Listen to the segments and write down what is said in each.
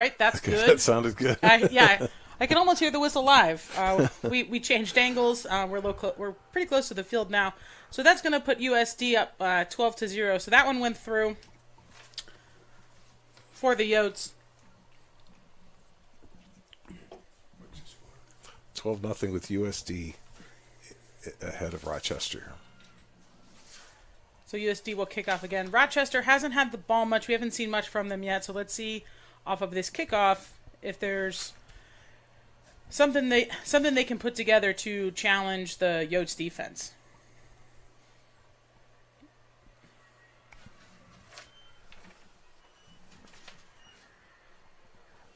Right, that's Okay, good. that sounded good. I can almost hear the whistle live. We changed angles. We're pretty close to the field now, so that's going to put USD up 12-0. So that one went through for the Yotes. 12-0 with USD ahead of Rochester. So USD will kick off again. Rochester hasn't had the ball much. We haven't seen much from them yet. So let's see off of this kickoff if there's something they can put together to challenge the Yotes defense.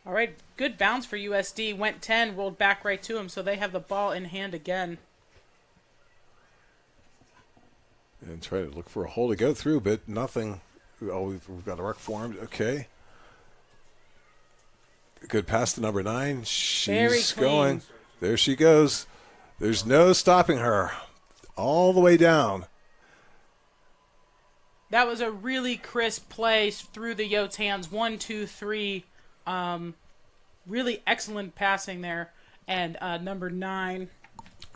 All right, good bounce for USD. Went 10, rolled back right to him, so they have the ball in hand again. And try to look for a hole to go through, but nothing. Oh, we've got a ruck formed. Okay. Good pass to number 9. She's going. There she goes. There's no stopping her. All the way down. That was a really crisp play through the Yotes' hands. 1, 2, 3. Really excellent passing there. And number 9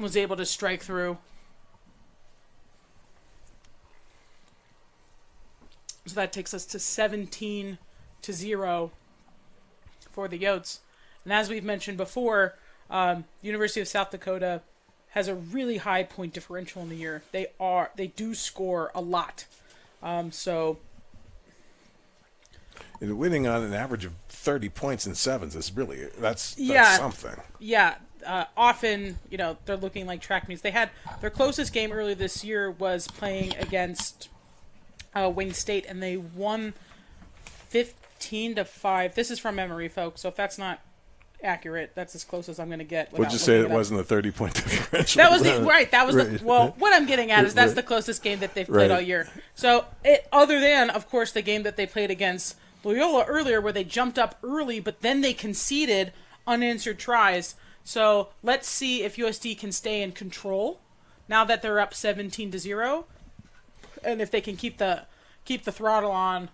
was able to strike through. So that takes us to 17-0 for the Yotes. And as we've mentioned before, University of South Dakota has a really high point differential in the year. They do score a lot. So and winning on an average of 30 points in sevens is really that's something. Yeah. Often, they're looking like track meets. They had their closest game earlier this year was playing against Wayne State, and they won 15-5. This is from memory, folks. So if that's not accurate, that's as close as I'm going to get. Would you say it wasn't a 30-point differential? That was right. That was right. What I'm getting at is that's the closest game that they've played all year. So other than, of course, the game that they played against Loyola earlier, where they jumped up early, but then they conceded unanswered tries. So let's see if USD can stay in control now that they're up 17-0. And if they can keep the throttle on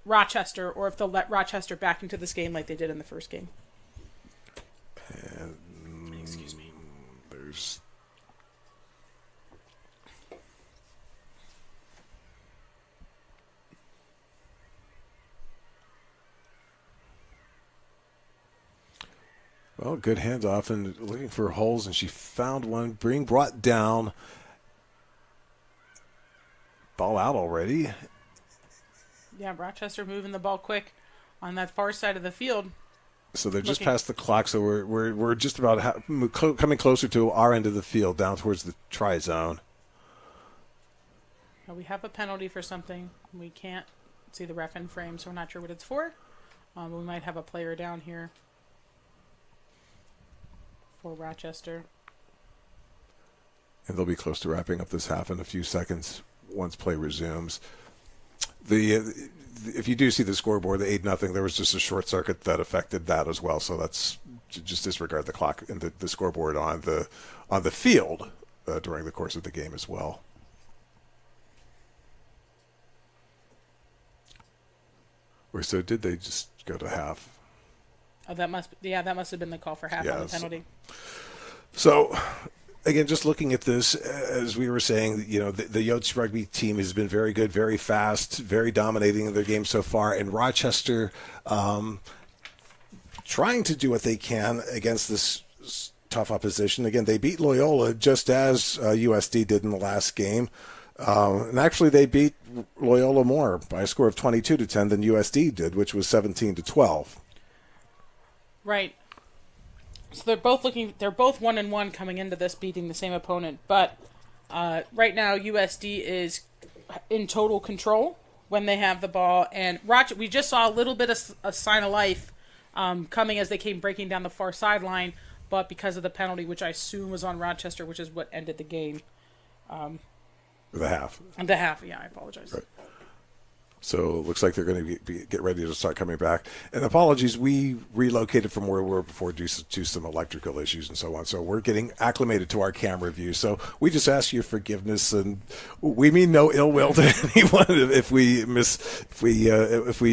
Rochester, or if they'll let Rochester back into this game like they did in the first game. And, excuse me. There's good handoff and looking for holes, and she found one. Being brought down. Ball out already. Yeah, Rochester moving the ball quick on that far side of the field. So they're just past the clock, so we're just about coming closer to our end of the field, down towards the try zone. We have a penalty for something. We can't see the ref in frame, so we're not sure what it's for. But we might have a player down here for Rochester. And they'll be close to wrapping up this half in a few seconds once play resumes. If you do see the scoreboard, the 8-0, there was just a short circuit that affected that as well. So that's just disregard the clock and the scoreboard on the field during the course of the game as well. Or so did they just go to half? Oh, that must have been the call for half on the penalty. So again, just looking at this, as we were saying, the Yotes rugby team has been very good, very fast, very dominating in their game so far. And Rochester trying to do what they can against this tough opposition. Again, they beat Loyola just as USD did in the last game. And actually, they beat Loyola more by a score of 22-10 than USD did, which was 17-12. Right. So they're both 1-1 coming into this, beating the same opponent. But right now, USD is in total control when they have the ball. And we just saw a little bit of a sign of life coming as they came breaking down the far sideline. But because of the penalty, which I assume was on Rochester, which is what ended the game. The half. The half, yeah, I apologize. Right. So it looks like they're going to get ready to start coming back. And apologies, we relocated from where we were before due to some electrical issues and so on. So we're getting acclimated to our camera view. So we just ask your forgiveness, and we mean no ill will to anyone if we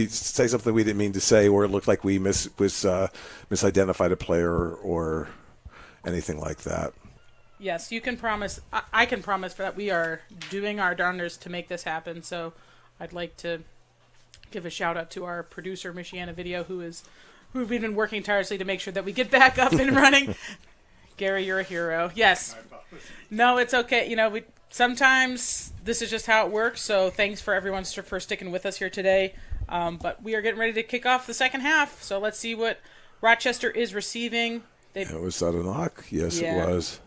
say something we didn't mean to say, or it looked like we misidentified a player or anything like that. Yes, you can promise. I can promise for that. We are doing our darndest to make this happen. So I'd like to give a shout out to our producer, Michiana Video, who've been working tirelessly to make sure that we get back up and running. Gary, you're a hero. Yes. No, it's okay. Sometimes this is just how it works. So thanks for everyone for sticking with us here today. But we are getting ready to kick off the second half. So let's see what Rochester is receiving. Was that a knock? Yes, yeah. It was.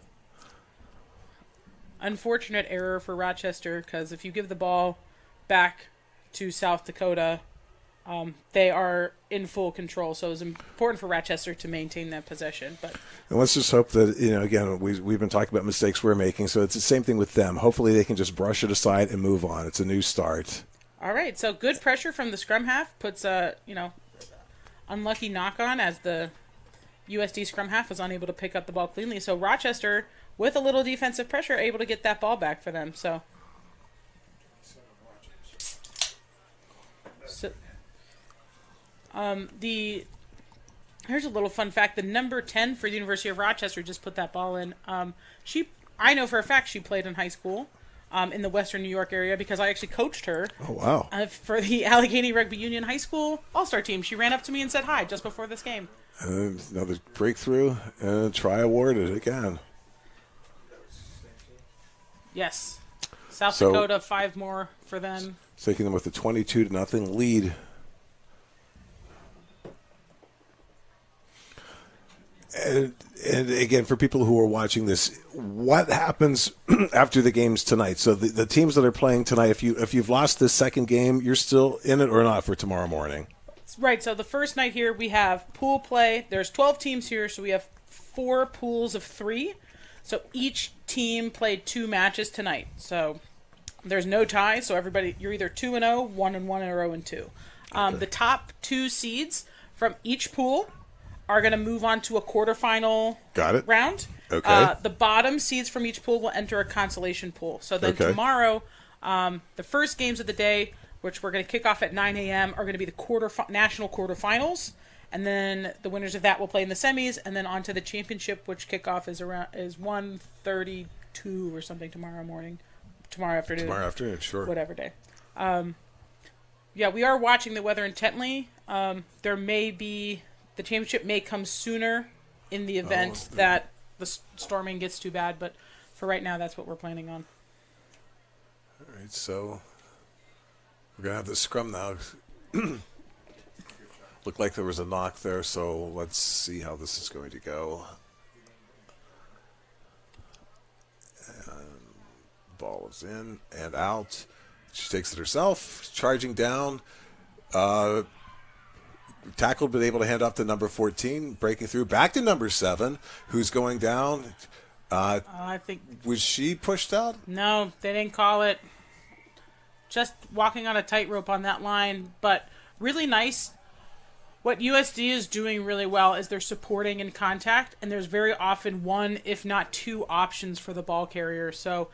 Unfortunate error for Rochester, because if you give the ball back to South Dakota, they are in full control. So it's important for Rochester to maintain that possession. And let's just hope that, again, we've been talking about mistakes we're making, so it's the same thing with them. Hopefully they can just brush it aside and move on. It's a new start. All right, so good pressure from the scrum half puts unlucky knock on as the USD scrum half was unable to pick up the ball cleanly. So Rochester, with a little defensive pressure, able to get that ball back for them. Here's a little fun fact. The number 10 for the University of Rochester just put that ball in. I know for a fact she played in high school in the Western New York area because I actually coached her. Oh, wow. For the Allegheny Rugby Union High School All-Star team. She ran up to me and said hi just before this game. Another breakthrough and try awarded again. Yes. South Dakota, 5 more for them. Taking them with a 22-0 lead. And again, for people who are watching this, what happens after the games tonight? So the teams that are playing tonight, if you've lost this second game, you're still in it or not for tomorrow morning? Right, so the first night here we have pool play. There's 12 teams here, so we have 4 pools of 3. So each team played 2 matches tonight. So there's no tie, so everybody, you're either 2-0, 1-1, or 0-2. Okay. The top 2 seeds from each pool are going to move on to a quarterfinal round. Okay. The bottom seeds from each pool will enter a consolation pool. So then tomorrow, the first games of the day, which we're going to kick off at 9 a.m., are going to be the national quarterfinals. And then the winners of that will play in the semis, and then on to the championship, which kickoff is 1:32 or something tomorrow afternoon. Tomorrow afternoon, sure. Whatever day. We are watching the weather intently. The championship may come sooner in the event that the storming gets too bad, but for right now, that's what we're planning on. All right, so we're going to have the scrum now. Looked like there was a knock there, so let's see how this is going to go. And ball is in and out. She takes it herself, charging down. Tackled, but able to hand off to number 14, breaking through back to number 7, who's going down. I think was she pushed out? No, they didn't call it. Just walking on a tightrope on that line, but really nice. What USD is doing really well is they're supporting in contact, and there's very often 1, if not 2, options for the ball carrier. So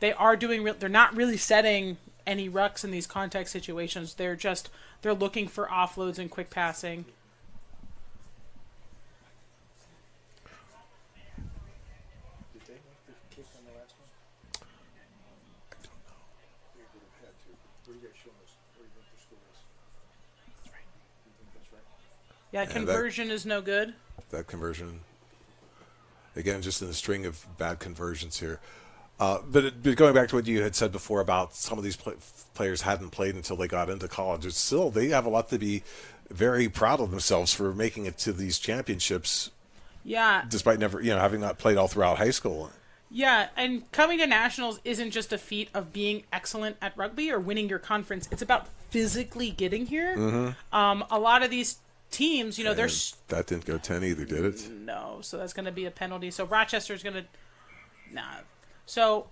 they are they're not really setting any rucks in these contact situations. They're looking for offloads and quick passing. Did they make the kick on the last one? I don't know. They would have had to. What are you guys showing us? What do you think the score is? That's right. You think that's right? Yeah, conversion is no good. That conversion, again, just in a string of bad conversions here. But going back to what you had said before about some of these players hadn't played until they got into college, it's still, they have a lot to be very proud of themselves for making it to these championships. Yeah. Despite never, having not played all throughout high school. Yeah, and coming to nationals isn't just a feat of being excellent at rugby or winning your conference. It's about physically getting here. Mm-hmm. A lot of these teams, there's... That didn't go 10 either, did it? No, so that's going to be a penalty. So Rochester's going to... Nah. So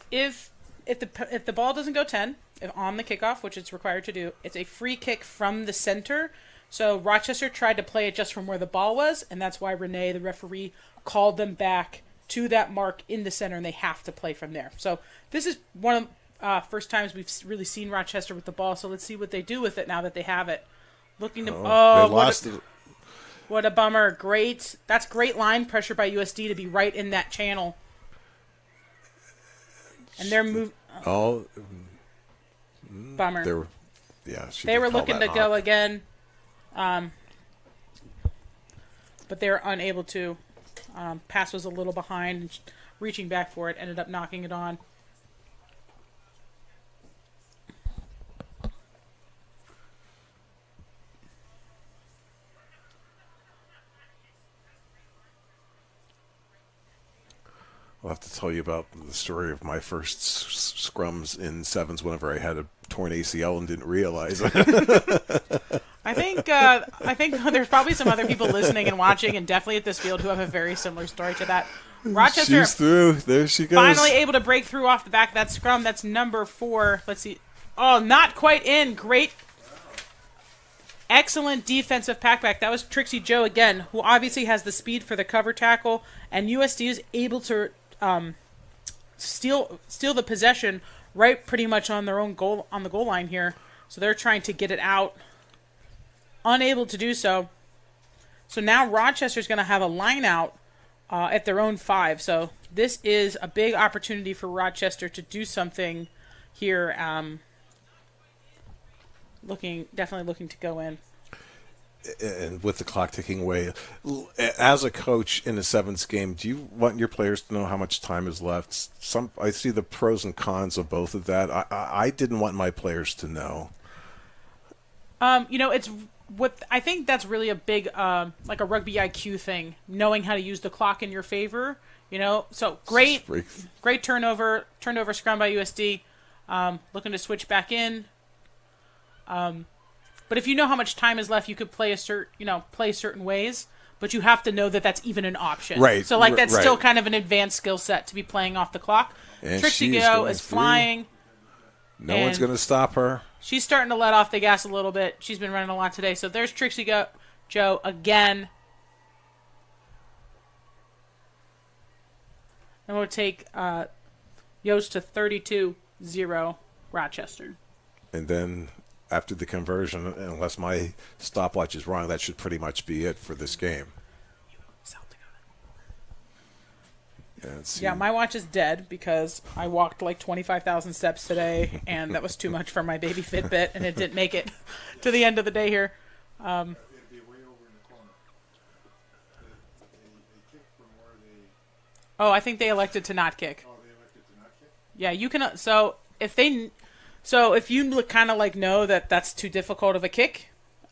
if if the ball doesn't go 10 on the kickoff, which it's required to do, it's a free kick from the center. So Rochester tried to play it just from where the ball was, and that's why Renee, the referee, called them back to that mark in the center, and they have to play from there. So this is one of first times we've really seen Rochester with the ball. So let's see what they do with it now that they have it. Looking to they lost it. What a bummer! That's great line pressure by USD to be right in that channel, and they're moving. Bummer. They were looking to go again, but they were unable to. Pass was a little behind, reaching back for it, ended up knocking it on. I'll have to tell you about the story of my first scrums in sevens whenever I had a torn ACL and didn't realize it. I think there's probably some other people listening and watching, and definitely at this field, who have a very similar story to that. Rochester She's through. There she goes. Finally able to break through off the back of that scrum. That's number 4. Let's see. Oh, not quite in. Great. Excellent defensive packback. That was Trixie Joe again, who obviously has the speed for the cover tackle, and USD is able to steal the possession right pretty much on their own goal, on the goal line here. So they're trying to get it out. Unable to do so. So now Rochester's going to have a line out at their own 5. So this is a big opportunity for Rochester to do something here. Definitely looking to go in. And with the clock ticking away, as a coach in a sevens game, do you want your players to know how much time is left? I see the pros and cons of both of that. I didn't want my players to know. It's what I think that's really a big, like a rugby IQ thing, knowing how to use the clock in your favor. So great turnover scrum by USD, looking to switch back in. But if you know how much time is left, you could play play certain ways, but you have to know that that's even an option. Right. So that's still kind of an advanced skill set to be playing off the clock. And Trixie Go is flying. No one's going to stop her. She's starting to let off the gas a little bit. She's been running a lot today. So there's Trixie Joe again. And we'll take Yost to 32-0 Rochester. And then after the conversion, unless my stopwatch is wrong, that should pretty much be it for this game. Yeah, my watch is dead because I walked like 25,000 steps today, and that was too much for my baby Fitbit, and it didn't make it to the end of the day here. It'd be way over in the corner. They kick from where they... Oh, I think they elected to not kick. Oh, they elected to not kick? Yeah, you can. If you kind of know that that's too difficult of a kick,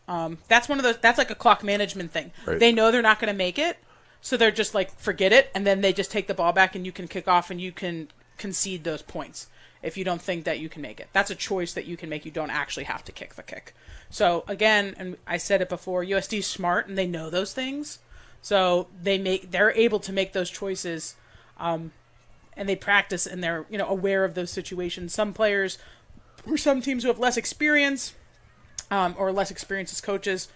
that's one of those. That's like a clock management thing. Right. They know they're not going to make it, so they're just forget it, and then they just take the ball back, and you can kick off, and you can concede those points if you don't think that you can make it. That's a choice that you can make. You don't actually have to kick the kick. So again, and I said it before, USD's smart, and they know those things, so they're able to make those choices, and they practice, and they're aware of those situations. Some players. Or some teams who have less experience, or less experience as coaches,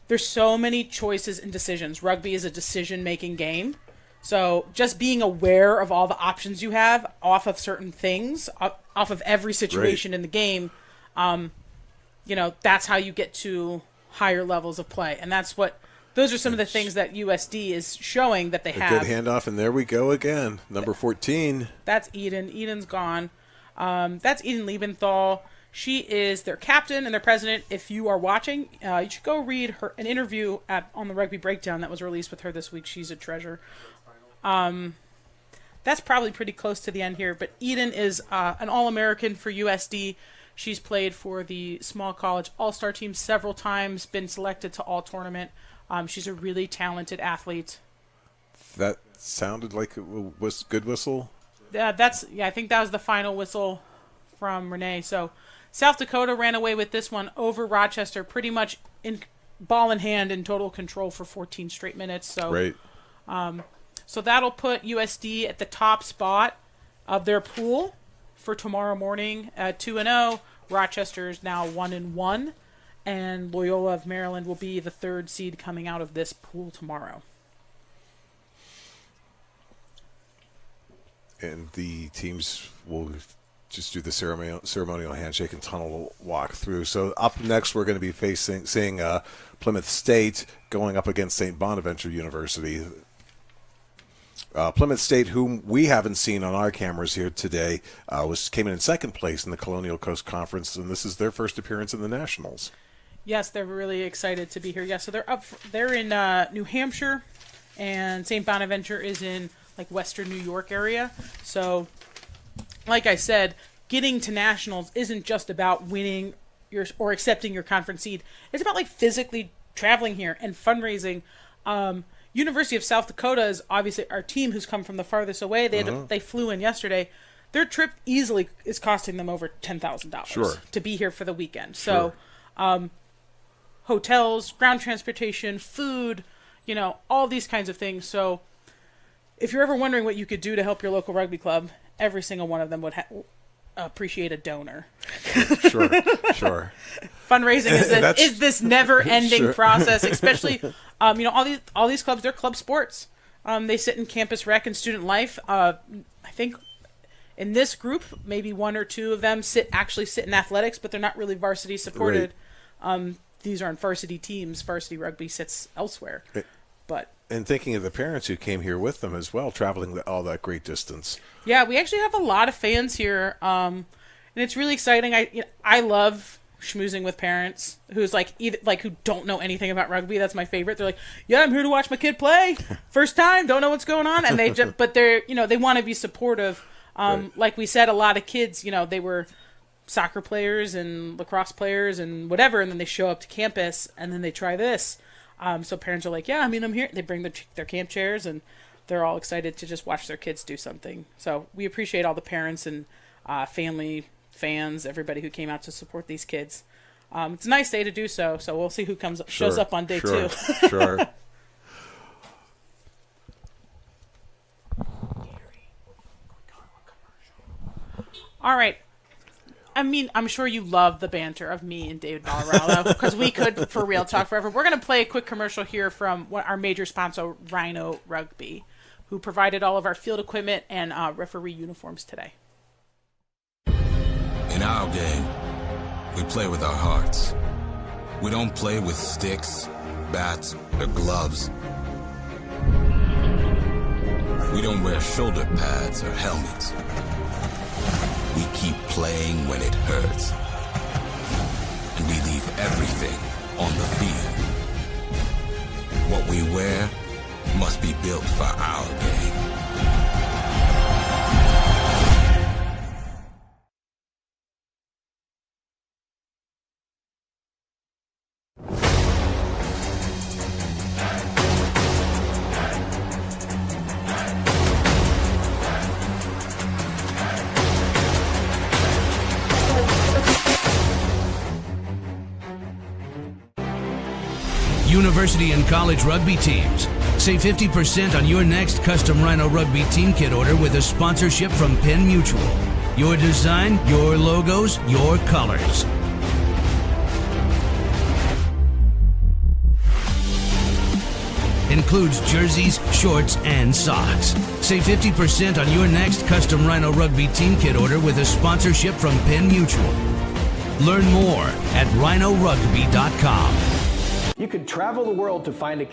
there's so many choices and decisions. Rugby is a decision-making game. So just being aware of all the options you have off of certain things, off of every situation in the game, that's how you get to higher levels of play. And those are some of the things that USD is showing that they have. Good handoff, and there we go again. Number 14. That's Eden. Eden's gone. That's Eden Leibenthal. She is their captain and their president. If you are watching, you should go read an interview on the Rugby Breakdown that was released with her this week. She's a treasure. That's probably pretty close to the end here. But Eden is an All-American for USD. She's played for the small college all-star team several times, been selected to all tournament. She's a really talented athlete. That sounded like it was good whistle. I think that was the final whistle from Renee. So South Dakota ran away with this one over Rochester, pretty much in ball in hand in total control for 14 straight minutes. So, right. So that'll put USD at the top spot of their pool for tomorrow morning at 2-0. Rochester is now 1-1, and Loyola of Maryland will be the third seed coming out of this pool tomorrow. And the teams will just do the ceremonial handshake and tunnel walk through. So up next, we're going to be seeing Plymouth State going up against St. Bonaventure University. Plymouth State, whom we haven't seen on our cameras here today, came in second place in the Colonial Coast Conference, and this is their first appearance in the Nationals. Yes, they're really excited to be here. Yeah, so they're in New Hampshire, and St. Bonaventure is in like Western New York area. So, like I said, getting to Nationals isn't just about winning or accepting your conference seed. It's about like physically traveling here and fundraising. University of South Dakota is obviously our team who's come from the farthest away. They flew in yesterday. Their trip easily is costing them over $10,000 to be here for the weekend. So, hotels, ground transportation, food, all these kinds of things. So, if you're ever wondering what you could do to help your local rugby club, every single one of them would appreciate a donor. Sure. Fundraising is this never-ending process, especially all these clubs. They're club sports. They sit in campus rec and student life. I think in this group, maybe one or two of them actually sit in athletics, but they're not really varsity supported. Right. These aren't varsity teams. Varsity rugby sits elsewhere. And thinking of the parents who came here with them as well, traveling all that great distance. Yeah, we actually have a lot of fans here, and it's really exciting. I love schmoozing with parents who's who don't know anything about rugby. That's my favorite. They're like, "Yeah, I'm here to watch my kid play. First time, don't know what's going on," and they want to be supportive. Right. Like we said, a lot of kids, they were soccer players and lacrosse players and whatever, and then they show up to campus and then they try this. So parents are like, yeah, I'm here. They bring their camp chairs, and they're all excited to just watch their kids do something. So we appreciate all the parents and family, fans, everybody who came out to support these kids. It's a nice day to do so. So we'll see who shows up on day 2. Sure. All right. I'm sure you love the banter of me and David Valorado because we could, for real, talk forever. We're going to play a quick commercial here from our major sponsor, Rhino Rugby, who provided all of our field equipment and referee uniforms today. In our game, we play with our hearts. We don't play with sticks, bats, or gloves. We don't wear shoulder pads or helmets. We keep playing when it hurts. And we leave everything on the field. What we wear must be built for our game. University and college rugby teams. Save 50% on your next custom Rhino Rugby team kit order with a sponsorship from Penn Mutual. Your design, your logos, your colors. Includes jerseys, shorts, and socks. Save 50% on your next custom Rhino Rugby team kit order with a sponsorship from Penn Mutual. Learn more at rhinorugby.com. You could travel the world to find a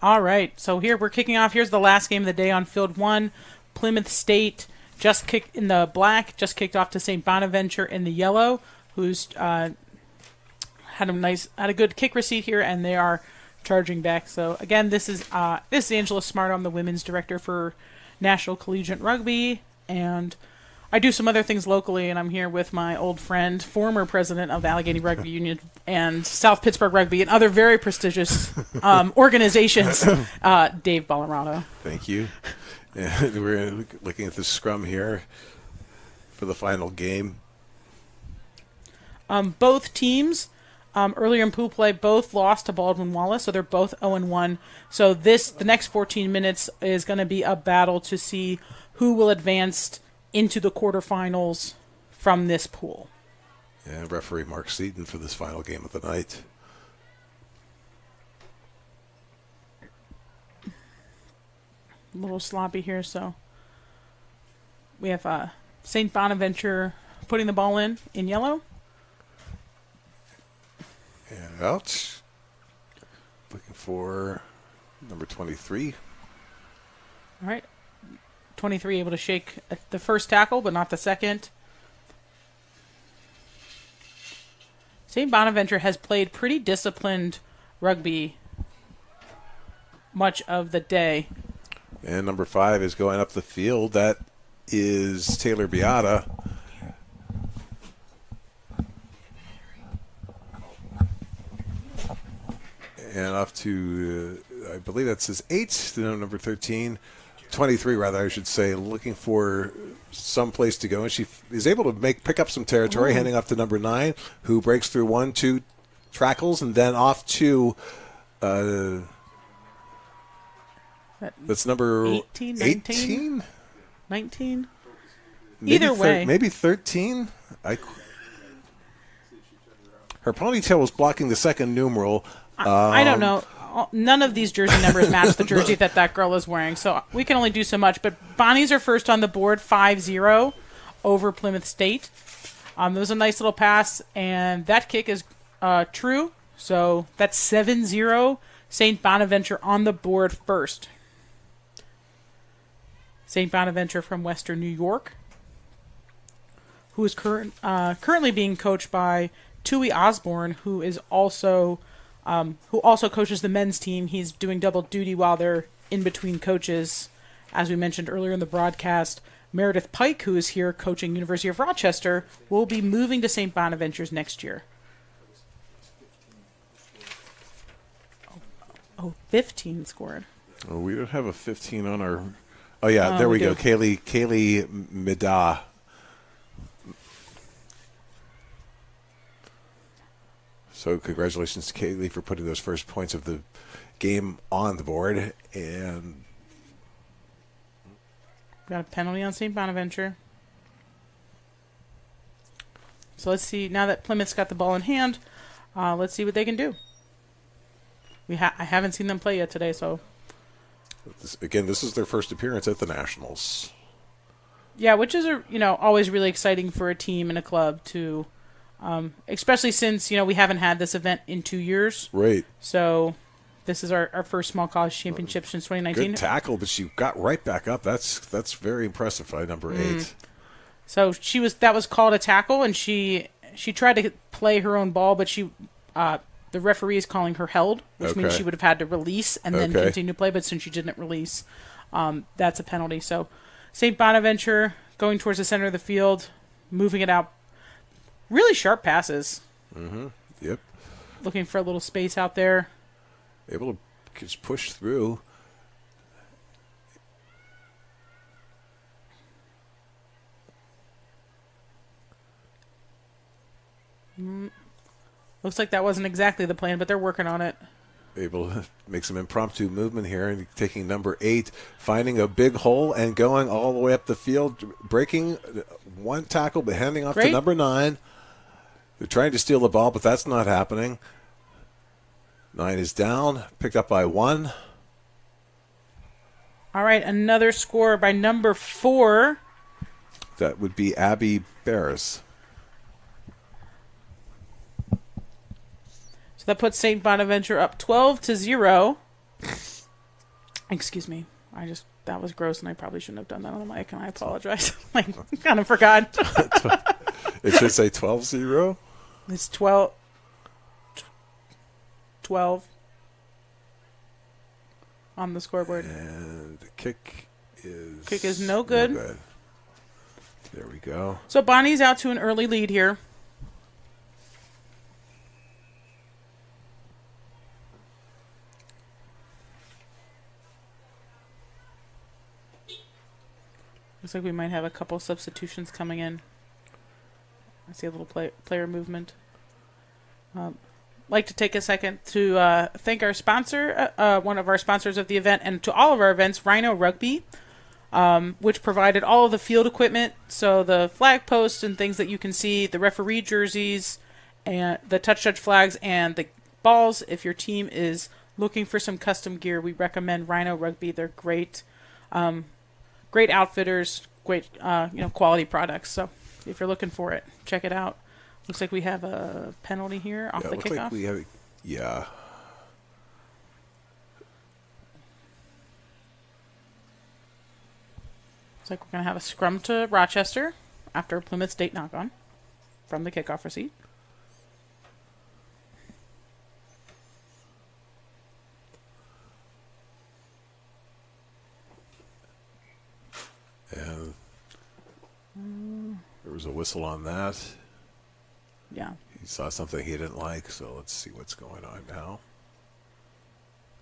All right, so here we're kicking off. Here's the last game of the day on Field 1. Plymouth State just kicked in the black, just kicked off to St. Bonaventure in the yellow, who's had a good kick receipt here, and they are charging back. So again, this is Angela Smart. I'm the women's director for National Collegiate Rugby, and I do some other things locally, and I'm here with my old friend, former president of Allegheny Rugby Union and South Pittsburgh Rugby and other very prestigious organizations, Dave Ballerano. Thank you. And we're looking at the scrum here for the final game. Both teams, earlier in pool play, both lost to Baldwin Wallace, so they're both 0-1. So the next 14 minutes is going to be a battle to see who will advance into the quarterfinals from this pool. Yeah, referee Mark Seaton for this final game of the night. A little sloppy here, so we have St. Bonaventure putting the ball in yellow. And out. Looking for number 23. All right. 23 able to shake the first tackle, but not the second. St. Bonaventure has played pretty disciplined rugby much of the day. And number 5 is going up the field. That is Taylor Beata. And off to, I believe that's his 8, to number 13. 23, rather, I should say, looking for some place to go. And she is able to pick up some territory, handing off to number 9, who breaks through 1, 2 tackles, and then off to, that's number 18, 19? 19? Maybe Either way. Maybe 13? Her ponytail was blocking the second numeral. I don't know. None of these jersey numbers match the jersey that girl is wearing, so we can only do so much. But Bonnies are first on the board, 5-0 over Plymouth State. There was a nice little pass, and that kick is true. So that's 7-0. St. Bonaventure on the board first. St. Bonaventure from Western New York, who is currently being coached by Tui Osborne, who also coaches the men's team. He's doing double duty while they're in between coaches. As we mentioned earlier in the broadcast, Meredith Pike, who is here coaching University of Rochester, will be moving to St. Bonaventure's next year. 15 scored. Oh, we don't have a 15 on our... Oh, yeah, there we go. Kaylee Mida. So congratulations to Kaylee for putting those first points of the game on the board. And got a penalty on St. Bonaventure. So let's see. Now that Plymouth's got the ball in hand, let's see what they can do. I haven't seen them play yet today, so... This is their first appearance at the Nationals. Yeah, which is always really exciting for a team and a club to... especially since, we haven't had this event in 2 years. Right. So this is our first small college championship since 2019. Good tackle, but she got right back up. That's very impressive by number 8. So that was called a tackle, and she tried to play her own ball, but the referee is calling her held, which means she would have had to release and then continue to play. But since she didn't release, that's a penalty. So St. Bonaventure going towards the center of the field, moving it out. Really sharp passes. Mm-hmm. Yep. Looking for a little space out there. Able to just push through. Looks like that wasn't exactly the plan, but they're working on it. Able to make some impromptu movement here and taking number 8, finding a big hole and going all the way up the field, breaking one tackle but handing off to number 9. They're trying to steal the ball, but that's not happening. 9 is down, picked up by 1. All right, another score by number 4. That would be Abby Barris. So that puts St. Bonaventure up 12-0. Excuse me. That was gross, and I probably shouldn't have done that on the mic, and I apologize. I kind of forgot. It should say 12-0. It's 12 on the scoreboard. And the kick is... Kick is no good. There we go. So Bonnie's out to an early lead here. Looks like we might have a couple substitutions coming in. I see a little player movement. Like to take a second to thank our sponsor, one of our sponsors of the event, and to all of our events, Rhino Rugby, which provided all of the field equipment, so the flag posts and things that you can see, the referee jerseys, and the touch flags, and the balls. If your team is looking for some custom gear, we recommend Rhino Rugby. They're great. Great outfitters, great quality products. So if you're looking for it, check it out. Looks like we have a penalty here off the kickoff. Like we have, yeah. Looks like we're going to have a scrum to Rochester after a Plymouth State knock-on from the kickoff receipt. And there was a whistle on that. Yeah. He saw something he didn't like, so let's see what's going on now.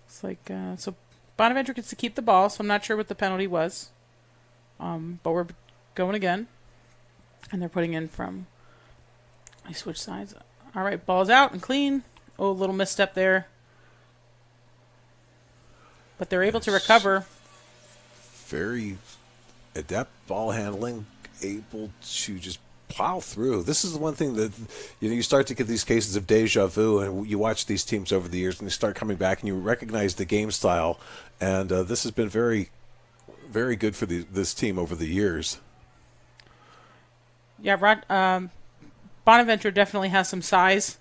It's like, so Bonaventure gets to keep the ball, so I'm not sure what the penalty was. But we're going again. And they're putting in from, I switch sides. All right, ball's out and clean. Oh, a little misstep there. But they're able to recover. Very adept ball handling, able to just plow through. This is the one thing that you start to get these cases of deja vu, and you watch these teams over the years, and they start coming back, and you recognize the game style. And this has been very, very good for this team over the years. Yeah, Bonaventure definitely has some size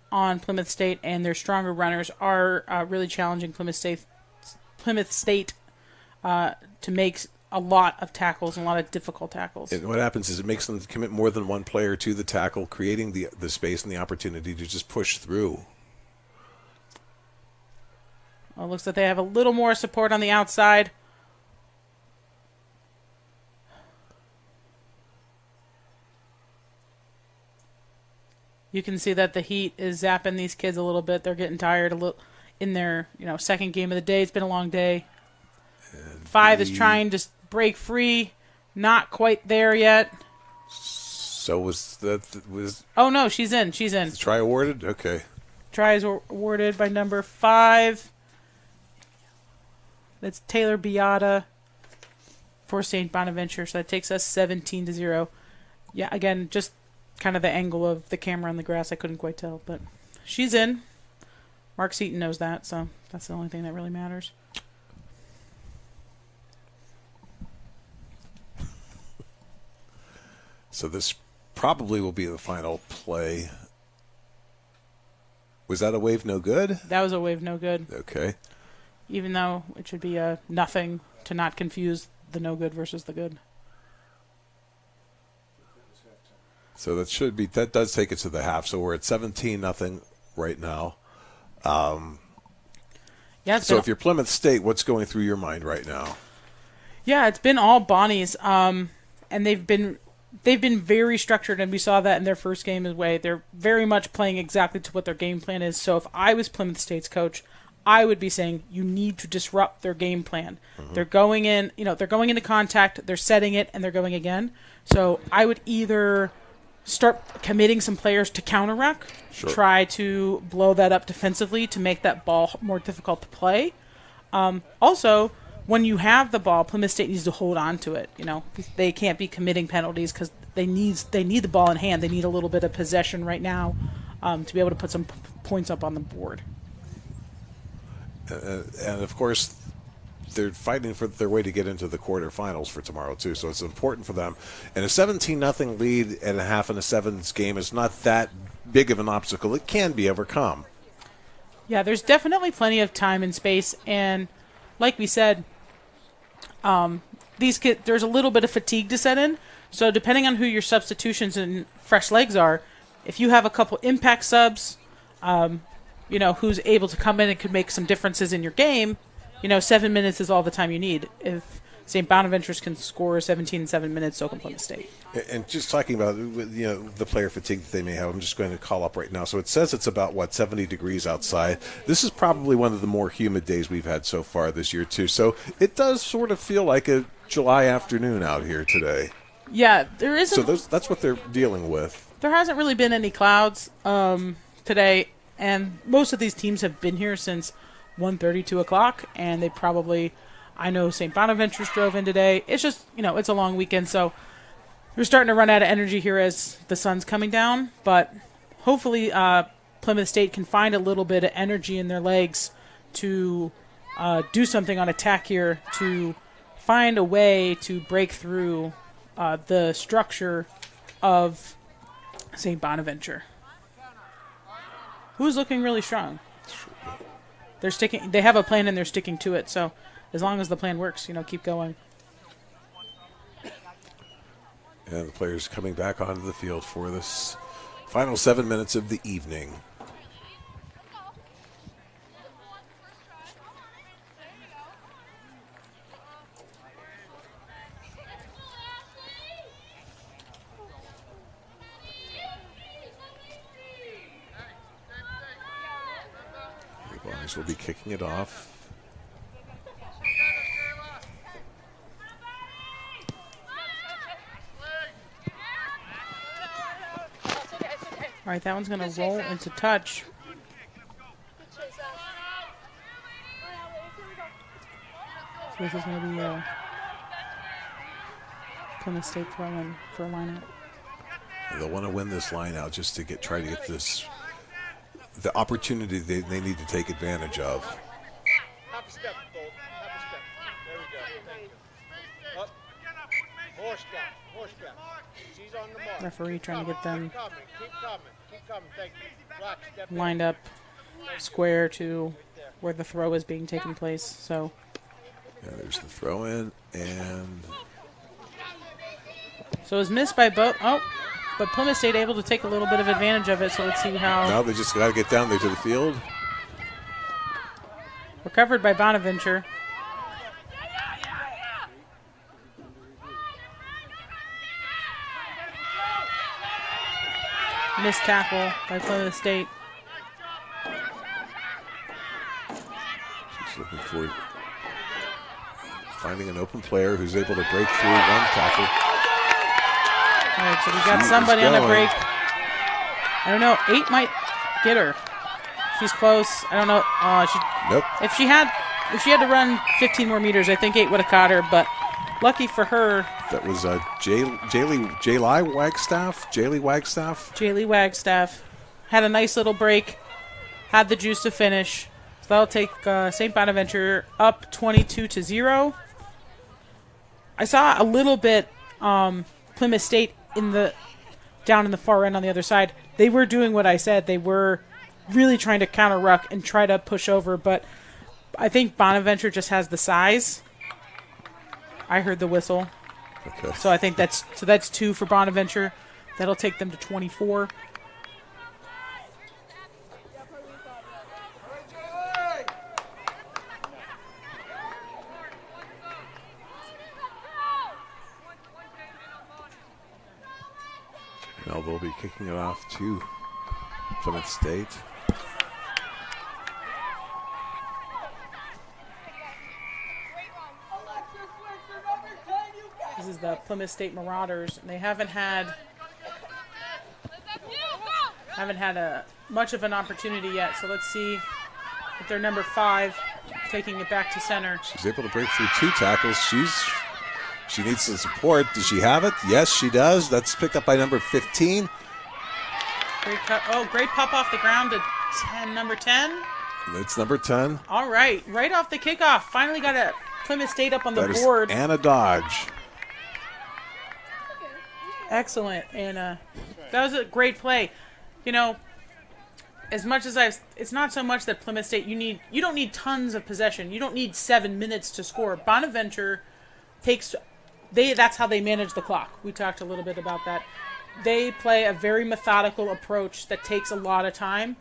on Plymouth State, and their stronger runners are really challenging Plymouth State to make a lot of tackles and a lot of difficult tackles. And what happens is it makes them commit more than one player to the tackle, creating the space and the opportunity to just push through. Well, it looks like they have a little more support on the outside. You can see that the heat is zapping these kids a little bit. They're getting tired a little in their second game of the day. It's been a long day. And 5 is trying to break free. Not quite there yet. So was. Oh, no, she's in. She's in. Try awarded? Okay. Try is awarded by number 5. That's Taylor Beata for St. Bonaventure. So that takes us 17-0. Yeah, again, just kind of the angle of the camera on the grass. I couldn't quite tell, but she's in. Mark Seaton knows that, so that's the only thing that really matters. So this probably will be the final play. Was that a wave no good? That was a wave no good. Okay. Even though it should be a nothing, to not confuse the no good versus the good. So that does take it to the half. So we're at 17-0 right now. Yeah. So if you're Plymouth State, what's going through your mind right now? Yeah, it's been all Bonnies, and they've been very structured, and we saw that in their first game as well. They're very much playing exactly to what their game plan is. So if I was Plymouth State's coach, I would be saying you need to disrupt their game plan. Mm-hmm. They're going in, they're going into contact, they're setting it, and they're going again. So I would either start committing some players to counter-ruck, try to blow that up defensively to make that ball more difficult to play. Also, when you have the ball, Plymouth State needs to hold on to it. They can't be committing penalties because they need the ball in hand. They need a little bit of possession right now to be able to put some points up on the board. And of course, they're fighting for their way to get into the quarterfinals for tomorrow too. So it's important for them. And a 17-0 lead and a half in a sevens game is not that big of an obstacle. It can be overcome. Yeah, there's definitely plenty of time and space. And like we said, these kids, there's a little bit of fatigue to set in. So depending on who your substitutions and fresh legs are, if you have a couple impact subs, who's able to come in and could make some differences in your game, 7 minutes is all the time you need. If St. Bonaventure's can score 17 in 7 minutes, so can Plymouth State. And just talking about the player fatigue that they may have, I'm just going to call up right now. So it says it's about 70 degrees outside. This is probably one of the more humid days we've had so far this year too. So it does sort of feel like a July afternoon out here today. Yeah, there isn't. So that's what they're dealing with. There hasn't really been any clouds today, and most of these teams have been here since 1:30, 2 o'clock, and they probably. I know St. Bonaventure's drove in today. It's just, it's a long weekend, so we're starting to run out of energy here as the sun's coming down. But hopefully Plymouth State can find a little bit of energy in their legs to do something on attack here, to find a way to break through the structure of St. Bonaventure, who's looking really strong. They have a plan and they're sticking to it, so as long as the plan works, keep going. And the players coming back onto the field for this final 7 minutes of the evening. The Bonnies will be kicking it off. All right, that one's going to roll into touch. So this is going to be a Plymouth State throw-in for a lineout. They'll want to win this line out just to try to get this, the opportunity they need to take advantage of. Half a step, Gold. Half a step. There we go. Thank you. Up. More step. More step. She's on the mark. Referee trying to get them Keep coming. Keep coming. Keep coming. Thank you. Black, step lined up square to where the throw is being taken place. So yeah, there's the throw in, and so it was missed by both. Oh, but Plymouth State able to take a little bit of advantage of it. So let's see how. now they just got to get down there to the field. Recovered by Bonaventure. Missed tackle by Plymouth State. She's looking for finding an open player who's able to break through one tackle. All right, so we got somebody on a break. I don't know. 8 might get her. She's close. I don't know. Nope. If she had to run 15 more meters, I think 8 would have caught her. But lucky for her. That was Jaylee Wagstaff. Had a nice little break. Had the juice to finish. So that'll take St. Bonaventure up 22-0. I saw a little bit Plymouth State down in the far end on the other side. They were doing what I said. They were really trying to counter ruck and try to push over, but I think Bonaventure just has the size. I heard the whistle. Okay. So I think that's 2 for Bonaventure. That'll take them to 24. Now they'll be kicking it off to Plymouth State. This is the Plymouth State Marauders, and they haven't had much of an opportunity yet. So let's see if they're number 5 taking it back to center. She's able to break through 2 tackles. She needs some support. Does she have it? Yes, she does. That's picked up by number 15. Great cut. Oh, great pop off the ground to number 10. It's number 10. All right, right off the kickoff. Finally got a Plymouth State up on the That is board. Anna Dodge. Excellent, Anna. That was a great play. as much as it's not so much that Plymouth State, you don't need tons of possession. You don't need 7 minutes to score. Bonaventure that's how they manage the clock. We talked a little bit about that. They play a very methodical approach that takes a lot of time.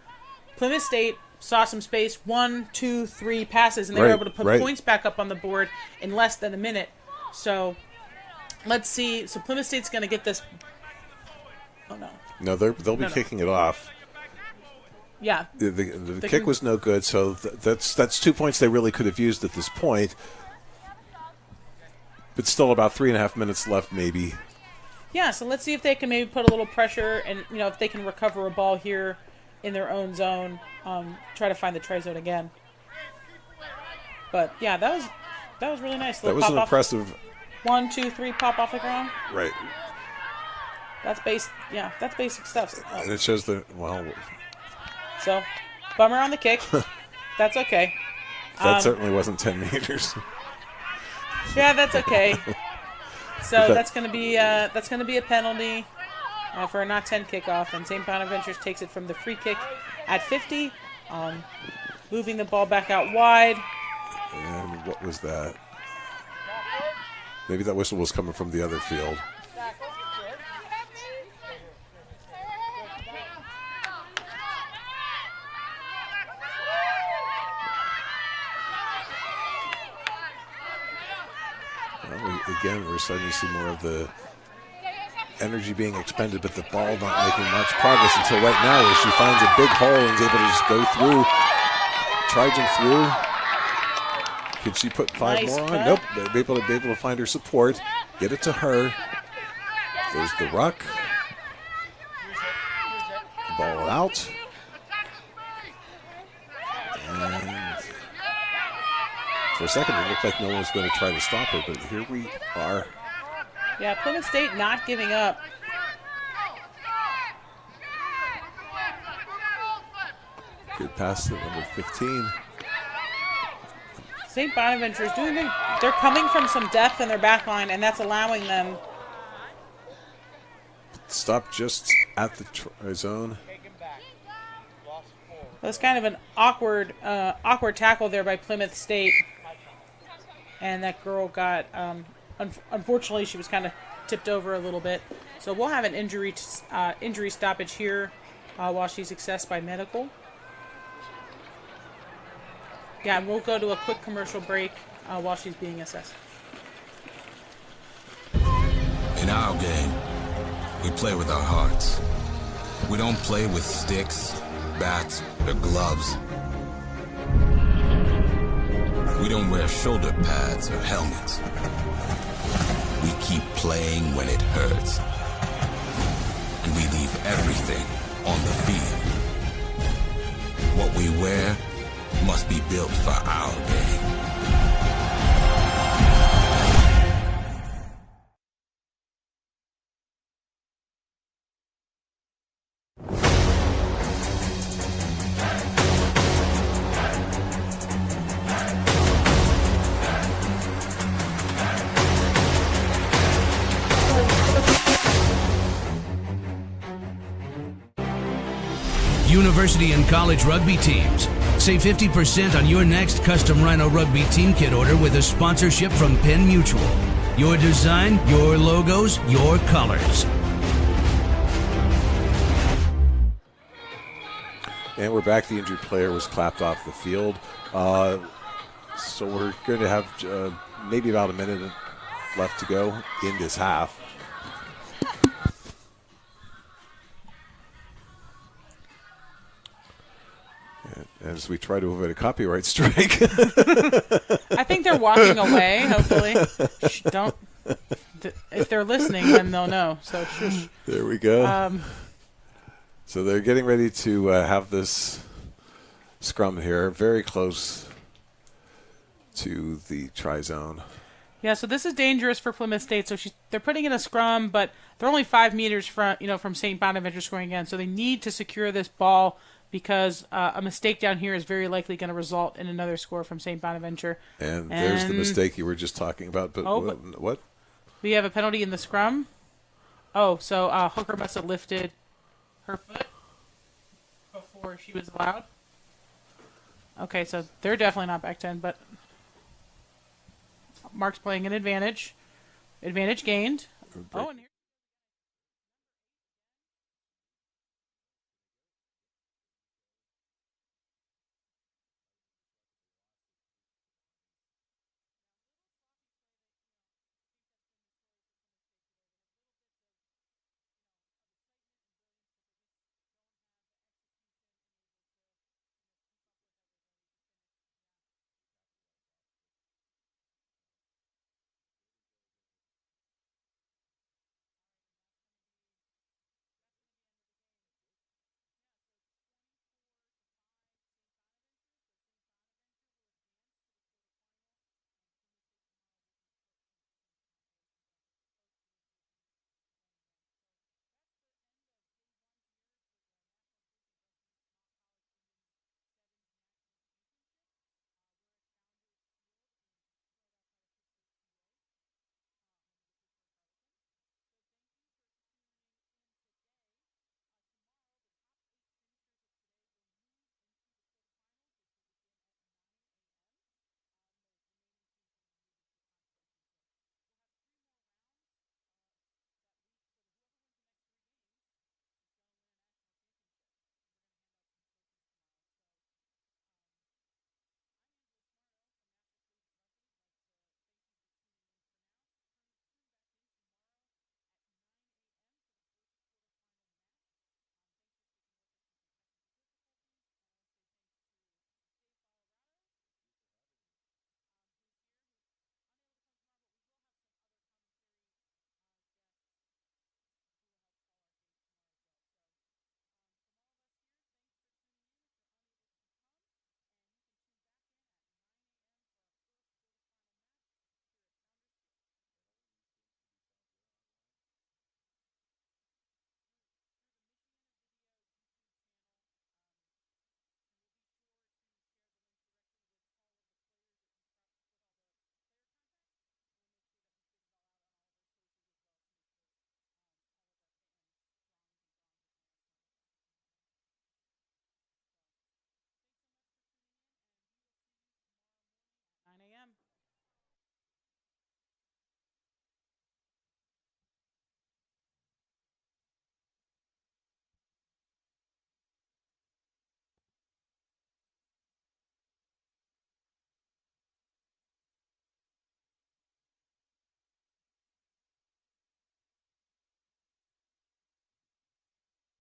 Plymouth State saw some space, 1, 2, 3 passes, and they were able to put points back up on the board in less than a minute. So let's see. So Plymouth State's going to get this. Oh, no. No, they'll be kicking it off. Yeah. The kick was no good, so that's 2 points they really could have used at this point. But still about 3.5 minutes left, maybe. Yeah, so let's see if they can maybe put a little pressure and, if they can recover a ball here in their own zone, try to find the try zone again. But, yeah, that was really nice. That was an impressive. 1, 2, 3, pop off the ground. Right. That's basic stuff. And it shows So, bummer on the kick. That's okay. That certainly wasn't 10 meters. Yeah, that's okay. So that's going to be a penalty for a not 10 kickoff, and St. Bonaventure takes it from the free kick at 50, moving the ball back out wide. And what was that? Maybe that whistle was coming from the other field. Again, we're starting to see more of the energy being expended, but the ball not making much progress until right now, where she finds a big hole and is able to just go through, trudging through. Can she put 5 more on? Nope. They'll be able to find her support, get it to her. There's the ruck. Ball out. And for a second, it looked like no one was going to try to stop her, but here we are. Yeah, Plymouth State not giving up. Good pass to number 15. St. Bonaventure is doing good. They're coming from some depth in their back line, and that's allowing them. Stop just at the try zone. That's kind of an awkward tackle there by Plymouth State. And that girl got, unfortunately, she was kind of tipped over a little bit. So we'll have an injury stoppage here while she's assessed by medical. Yeah, and we'll go to a quick commercial break while she's being assessed. In our game, we play with our hearts. We don't play with sticks, bats, or gloves. We don't wear shoulder pads or helmets. We keep playing when it hurts. And we leave everything on the field. What we wear must be built for our game. University and college rugby teams. Save 50% on your next custom Rhino Rugby team kit order with a sponsorship from Penn Mutual. Your design, your logos, your colors. And we're back. The injured player was clapped off the field. So we're going to have maybe about a minute left to go in this half. As we try to avoid a copyright strike. I think they're walking away, hopefully. Shh, don't. If they're listening, then they'll know. So shush. There we go. So they're getting ready to have this scrum here, very close to the try zone. Yeah, so this is dangerous for Plymouth State. So they're putting in a scrum, from, they're only 5 meters from St. Bonaventure scoring again. So they need to secure this ball, because a mistake down here is very likely going to result in another score from St. Bonaventure. And there's the mistake you were just talking about. But what? We have a penalty in the scrum. Oh, so Hooker must have lifted her foot before. before she was allowed. Okay, so they're definitely not back 10, but Mark's playing an advantage. Advantage gained. Oh, and here